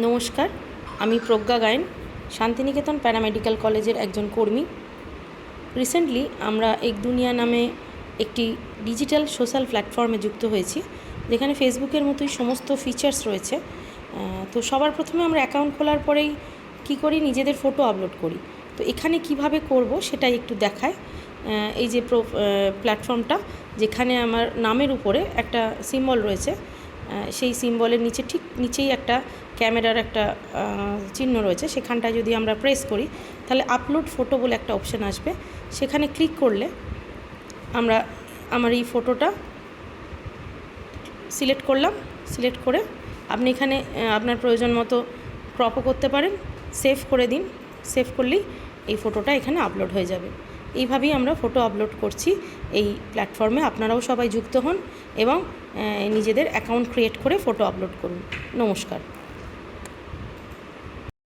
নমস্কার, আমি প্রজ্ঞা গায়েন, শান্তিনিকেতন প্যারামেডিক্যাল কলেজের একজন কর্মী। রিসেন্টলি আমরা এক দুনিয়া নামে একটি ডিজিটাল সোশ্যাল প্ল্যাটফর্মে যুক্ত হয়েছি, যেখানে ফেসবুকের মতোই সমস্ত ফিচার্স রয়েছে। তো সবার প্রথমে আমরা অ্যাকাউন্ট খোলার পরেই কী করি, নিজেদের ফটো আপলোড করি। তো এখানে কিভাবে করব সেটাই একটু দেখায়। এই যে প্ল্যাটফর্মটা, যেখানে আমার নামের উপরে একটা সিম্বল রয়েছে, সেই সিম্বলের নিচে ঠিক নিচেই একটা ক্যামেরার একটা চিহ্ন রয়েছে। সেখানটায় যদি আমরা প্রেস করি, তাহলে আপলোড ফটো বলে একটা অপশান আসবে। সেখানে ক্লিক করলে আমরা আমার এই ফটোটা সিলেক্ট করলাম। সিলেক্ট করে আপনি এখানে আপনার প্রয়োজন মতো ক্রপও করতে পারেন। সেভ করে দিন। সেভ করলেই এই ফটোটা এখানে আপলোড হয়ে যাবে। এইভাবেই আমরা ফটো আপলোড করছি এই প্ল্যাটফর্মে। আপনারাও সবাই যুক্ত হন এবং নিজেদের অ্যাকাউন্ট ক্রিয়েট করে ফটো আপলোড করুন। নমস্কার।